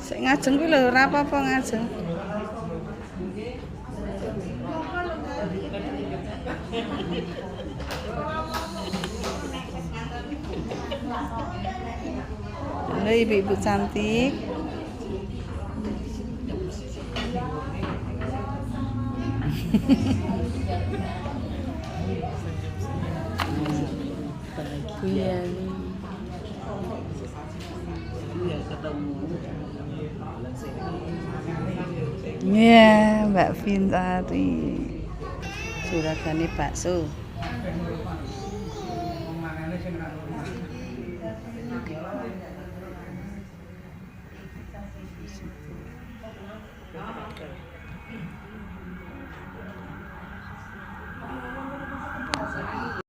Sik ngajeng kuwi lho ora apa-apa ngajeng. Halo ibu-ibu cantik. Iya nih. Iya, Mbak Fintari. Suragane bakso.